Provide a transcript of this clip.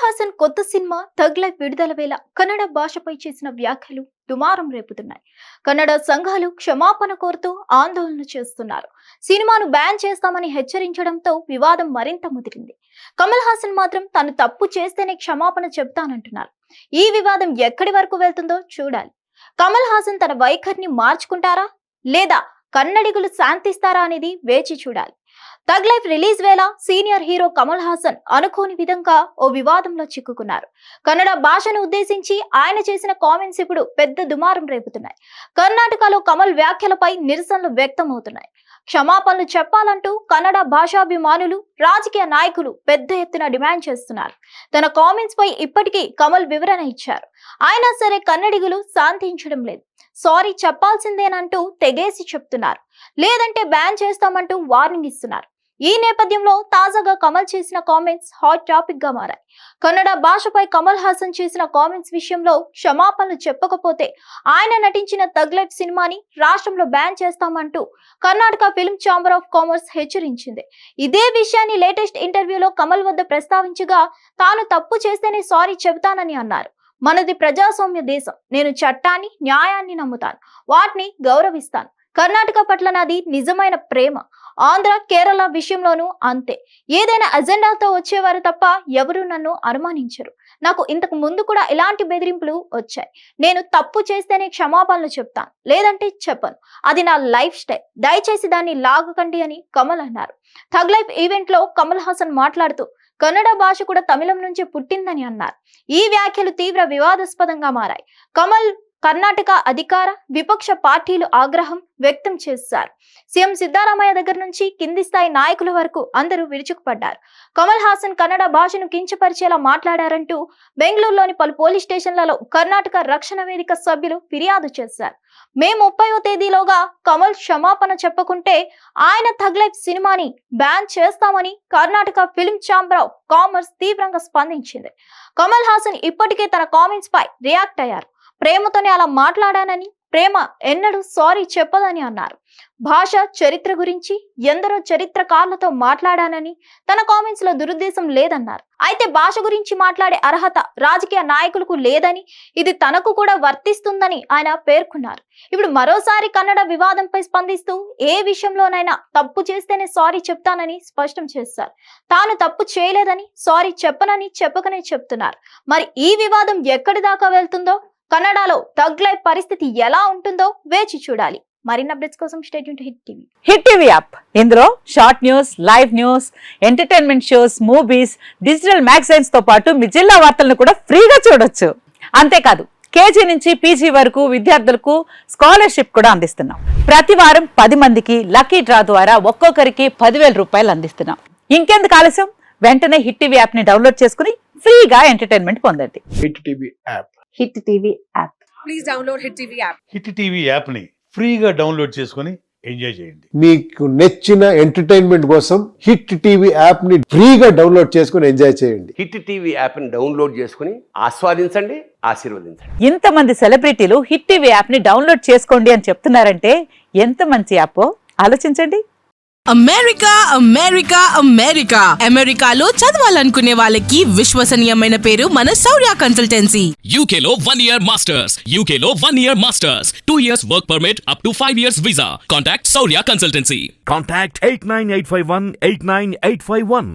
హాసన్ కొత్త cinema tug life విడుదల వేళ కన్నడ భాషపై చేసిన వ్యాఖ్యలు దుమారం రేపుతున్నాయి. కన్నడ సంఘాలు క్షమాపణ కోరుతూ ఆందోళన చేస్తున్నారు. సినిమాను బ్యాన్ చేస్తామని హెచ్చరించడంతో వివాదం మరింత ముదిరింది. కమల్ హాసన్ మాత్రం తాను తప్పు చేస్తేనే క్షమాపణ చెప్తానంటున్నారు. ఈ వివాదం ఎక్కడి వరకు వెళ్తుందో చూడాలి. కమల్ హాసన్ తన వైఖరిని మార్చుకుంటారా లేదా కన్నడిగులు శాంతిస్తారా అనేది వేచి చూడాలి. థగ్ లైఫ్ రిలీజ్ వేళ సీనియర్ హీరో కమల్ హాసన్ అనుకోని విధంగా ఓ వివాదంలో చిక్కుకున్నారు. కన్నడ భాషను ఉద్దేశించి ఆయన చేసిన కామెంట్స్ ఇప్పుడు పెద్ద దుమారం రేపుతున్నాయి. కర్ణాటకలో కమల్ వ్యాఖ్యలపై నిరసనలు వ్యక్తమవుతున్నాయి. క్షమాపణలు చెప్పాలంటూ కన్నడ భాషాభిమానులు, రాజకీయ నాయకులు పెద్ద ఎత్తున డిమాండ్ చేస్తున్నారు. తన కామెంట్స్ పై ఇప్పటికీ కమల్ వివరణ ఇచ్చారు. అయినా సరే కన్నడిగులు శాంతించడం లేదు. సారీ చెప్పాల్సిందేనంటూ తెగేసి చెప్తున్నారు. లేదంటే బ్యాన్ చేస్తామంటూ వార్నింగ్ ఇస్తున్నారు. ఈ నేపథ్యంలో తాజాగా కమల్ చేసిన కామెంట్స్ హాట్ టాపిక్ గా మారాయి. కన్నడ భాషపై కమల్ హాసన్ చేసిన కామెంట్స్ విషయంలో క్షమాపణలు చెప్పకపోతే ఆయన నటించిన థగ్ లైఫ్ సినిమాని రాష్ట్రంలో బ్యాన్ చేస్తామంటూ Karnataka film chamber of commerce హెచ్చరించింది. ఇదే విషయాన్ని లేటెస్ట్ ఇంటర్వ్యూలో కమల్ వద్ద ప్రస్తావించగా తాను తప్పు చేస్తేనే సారీ చెబుతానని అన్నారు. మనది ప్రజాస్వామ్య దేశం. నేను చట్టాన్ని, న్యాయాన్ని నమ్ముతాను. వాటిని గౌరవిస్తాను. కర్ణాటక పట్ల నాది నిజమైన ప్రేమ. ఆంధ్ర, కేరళ విషయంలోనూ అంతే. ఏదైనా అజెండాతో వచ్చేవారు తప్ప ఎవరూ నన్ను అనుమానించరు. నాకు ఇంతకు ముందు కూడా ఇలాంటి బెదిరింపులు వచ్చాయి. నేను తప్పు చేస్తేనే క్షమాపణలు చెప్తాను, లేదంటే చెప్పను. అది నా లైఫ్ స్టైల్. దయచేసి దాన్ని లాగకండి అని కమల్ అన్నారు. థగ్ లైఫ్ ఈవెంట్ లో కమల్ హాసన్ మాట్లాడుతూ కన్నడ భాష కూడా తమిళం నుంచి పుట్టిందని అన్నారు. ఈ వ్యాఖ్యలు తీవ్ర వివాదాస్పదంగా మారాయి. కమల్ కర్ణాటక అధికార, విపక్ష పార్టీలు ఆగ్రహం వ్యక్తం చేశారు. సీఎం సిద్ధరామయ్య దగ్గర నుంచి కింది స్థాయి నాయకుల వరకు అందరూ విరుచుకుపడ్డారు. కమల్ హాసన్ కన్నడ భాషను కించపరిచేలా మాట్లాడారంటూ బెంగళూరులోని పలు పోలీస్ స్టేషన్లలో కర్ణాటక రక్షణ వేదిక సభ్యులు ఫిర్యాదు చేశారు. మే 30వ తేదీలోగా కమల్ క్షమాపణ చెప్పకుంటే ఆయన థగ్ లైఫ్ సినిమాని బ్యాన్ చేస్తామని Karnataka film chamber of commerce తీవ్రంగా స్పందించింది. కమల్ హాసన్ ఇప్పటికే తన కామెంట్స్ పై రియాక్ట్ అయ్యారు. ప్రేమతోనే అలా మాట్లాడానని, ప్రేమ ఎన్నడూ సారీ చెప్పదని అన్నారు. భాష, చరిత్ర గురించి ఎందరో చరిత్రకారులతో మాట్లాడానని, తన కామెంట్స్ లో దురుద్దేశం లేదన్నారు. అయితే భాష గురించి మాట్లాడే అర్హత రాజకీయ నాయకులకు లేదని, ఇది తనకు కూడా వర్తిస్తుందని ఆయన పేర్కొన్నారు. ఇప్పుడు మరోసారి కన్నడ వివాదంపై స్పందిస్తూ ఏ విషయంలోనైనా తప్పు చేస్తేనే సారీ చెప్తానని స్పష్టం చేశారు. తాను తప్పు చేయలేదని, సారీ చెప్పనని చెప్పకనే చెప్తున్నారు. మరి ఈ వివాదం ఎక్కడి దాకా వెళ్తుందో, కన్నడలో థగ్ లైఫ్ పరిస్థితి ఎలా ఉంటుందో వేచి చూడాలి. మరిన్ని అప్డేట్స్ కోసం stay tuned to hit TV. Hit TV app, ఇందులో short news, live news, entertainment shows, movies, digital magazines తో పాటు మీ జిల్లా వార్తలను కూడా ఫ్రీగా చూడొచ్చు. అంతేకాదు కేజీ నుంచి పీజీ వరకు విద్యార్థులకు స్కాలర్షిప్ కూడా అందిస్తున్నాం. ప్రతి వారం 10 మందికి లక్కీ డ్రా ద్వారా ఒక్కొక్కరికి 10,000 రూపాయలు అందిస్తున్నాం. ఇంకెందుకు ఆలస్యం, వెంటనే హిట్ టీవీ యాప్ ని డౌన్లోడ్ చేసుకుని ఫ్రీగా ఎంటర్టైన్మెంట్ పొందండి. Hit TV app. Hit TV app. Please download hit TV app. Hit TV app ని ఫ్రీగా డౌన్లోడ్ చేసుకొని ఎంజాయ్ చేయండి. మీకు నచ్చిన ఎంటర్టైన్మెంట్ కోసం హిట్ టీవీ యాప్ ని ఫ్రీగా డౌన్లోడ్ చేసుకొని ఎంజాయ్ చేయండి. హిట్ టీవీ యాప్ ని డౌన్లోడ్ చేసుకుని ఆస్వాదించండి, ఆశీర్వదించండి. ఇంతమంది సెలబ్రిటీలు హిట్ టీవీ యాప్ ని డౌన్లోడ్ చేసుకోండి అని చెప్తున్నారంటే ఎంత మంచి యాప్ ఆలోచించండి. అమెరికా అమెరికా అమెరికా అమెరికాలో చదవాలనుకునే వాళ్ళకి విశ్వసనీయమైన పేరు మన శౌర్య కన్సల్టెన్సీ. UK లో 1 year masters. UK లో 1 year masters. 2 years work permit up to 5 years visa. Contact Saurya Consultancy. Contact 89851 89851.